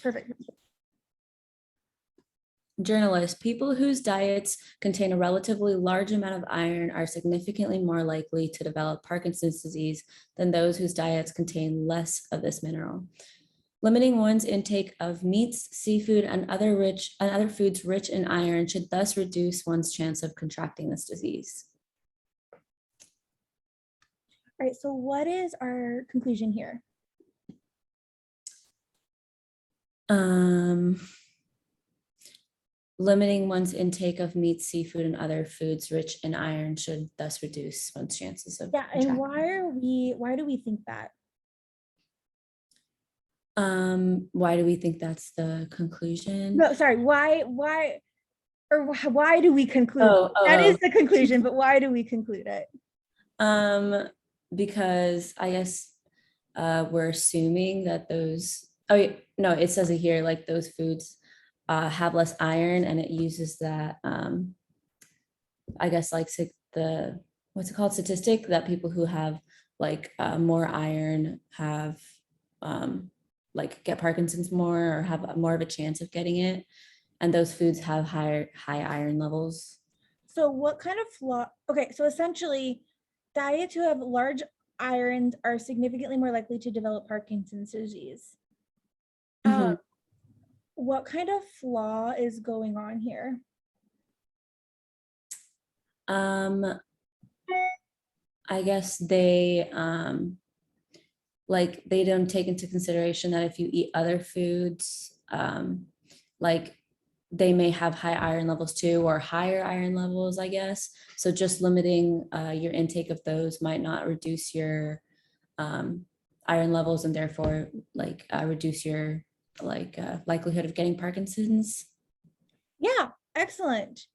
Perfect. Journalist, people whose diets contain a relatively large amount of iron are significantly more likely to develop Parkinson's disease than those whose diets contain less of this mineral. Limiting one's intake of meats, seafood, and other foods rich in iron should thus reduce one's chance of contracting this disease. All right, so what is our conclusion here? Limiting one's intake of meat, seafood, and other foods rich in iron should thus reduce one's chances of contracting. And why do we think that? Why do we think that's the conclusion? No, sorry, why do we conclude? That is the conclusion, but why do we conclude it? Because I guess we're assuming that those, no, it says it here, like those foods have less iron, and it uses that, I guess, like the, what's it called, statistic that people who have like more iron have like get Parkinson's more or have more of a chance of getting it. And those foods have high iron levels. So what kind of flaw? Okay, so essentially diets who have large irons are significantly more likely to develop Parkinson's disease. Mm-hmm. What kind of flaw is going on here? I guess they like they don't take into consideration that if you eat other foods, like they may have high iron levels too, or higher iron levels, I guess. So just limiting your intake of those might not reduce your iron levels, and therefore like reduce your likelihood of getting Parkinson's. Yeah, excellent.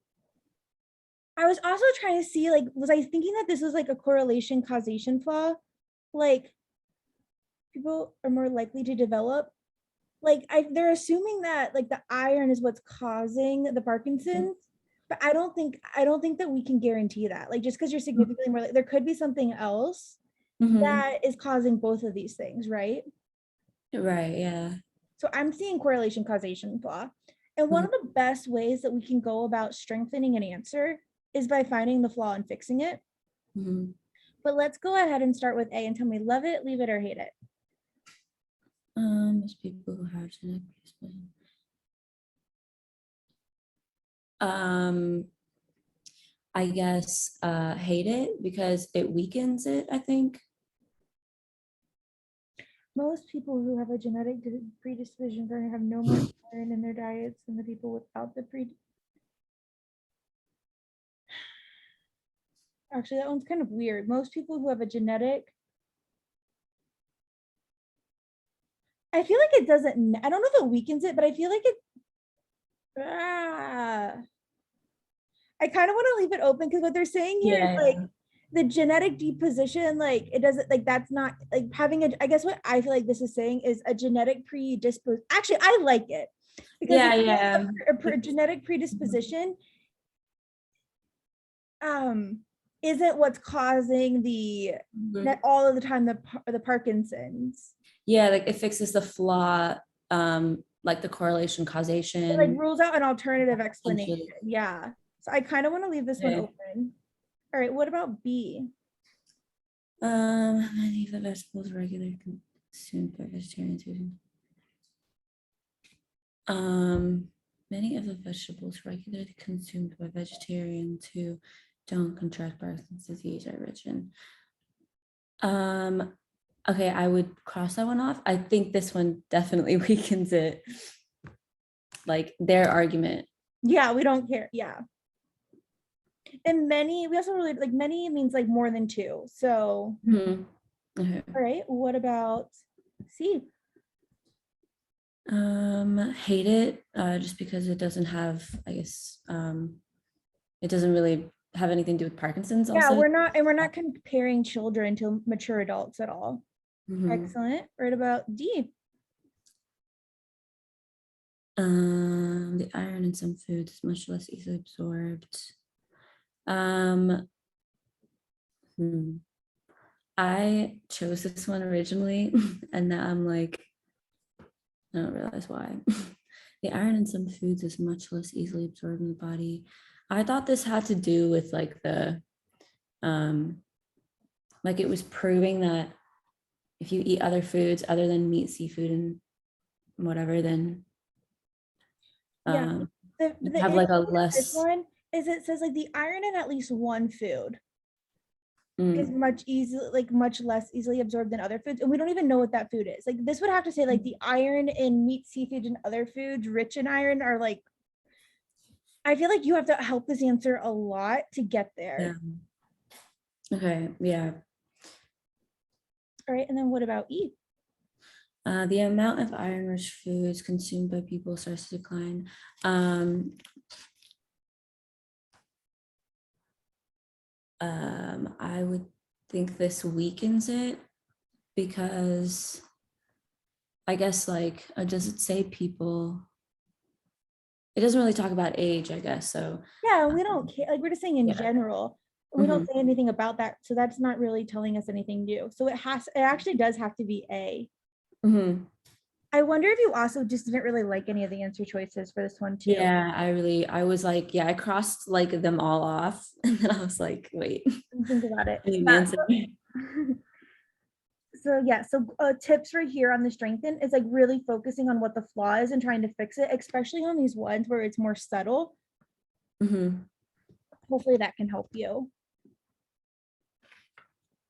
I was also trying to see, like, was I thinking that this was like a correlation causation flaw? Like people are more likely to develop, like they're assuming that like the iron is what's causing the Parkinson's, but I don't think that we can guarantee that. Like just because you're significantly more, like there could be something else that is causing both of these things, right? Right, yeah. So I'm seeing correlation causation flaw. And one of the best ways that we can go about strengthening an answer is by finding the flaw and fixing it. But let's go ahead and start with A and tell me love it, leave it, or hate it. Most people who have genetic predisposition. I guess hate it because it weakens it, I think. Most people who have a genetic predisposition are going to have no more iron in their diets than the people without the Actually, that one's kind of weird. Most people who have a genetic, I feel like it doesn't, I don't know if it weakens it, but I feel like it, I kind of want to leave it open because what they're saying here is like the genetic deposition, like it doesn't, like that's not like having a, I guess what I feel like this is saying is a genetic predisposition. Actually, I like it because a genetic predisposition isn't what's causing the all of the time the Parkinson's. Yeah, like it fixes the flaw, like the correlation causation. It like rules out an alternative explanation. Yeah. So I kind of want to leave this one open. All right, what about B? Many of the vegetables regularly consumed by vegetarians. Many of the vegetables regularly consumed by vegetarians who don't contract Parkinson's disease are rich in. Okay, I would cross that one off. I think this one definitely weakens it. Like their argument. Yeah, we don't care. Yeah. And many, we also really like many means like more than two. So, all right, what about C? Hate it, just because it doesn't have, I guess, it doesn't really have anything to do with Parkinson's. Yeah, we're not comparing children to mature adults at all. Excellent. Right about D. The iron in some foods is much less easily absorbed. I chose this one originally, and now I'm like, I don't realize why. The iron in some foods is much less easily absorbed in the body. I thought this had to do with like the like it was proving that if you eat other foods other than meat, seafood, and whatever, then Yeah. you The have issue like a with this less one is it says like the iron in at least one food is mm, much less easily absorbed than other foods. And we don't even know what that food is. Like this would have to say like the iron in meat, seafood, and other foods rich in iron are like, I feel like you have to help this answer a lot to get yeah. there. Okay, yeah. All right. And then what about E? The amount of iron-rich foods consumed by people starts to decline. I would think this weakens it because I guess like does it say people? It doesn't really talk about age, I guess. So Yeah, we don't care. Like we're just saying in yeah. general. We don't Mhm. say anything about that. So that's not really telling us anything new. So it actually does have to be A. Mhm. I wonder if you also just didn't really like any of the answer choices for this one too. Yeah, I was like, yeah, I crossed like them all off. And then I was like, wait, Think about it. new Yeah. answer. So yeah, so tips right here on the strengthen is like really focusing on what the flaw is and trying to fix it, especially on these ones where it's more subtle. Mhm. Hopefully that can help you.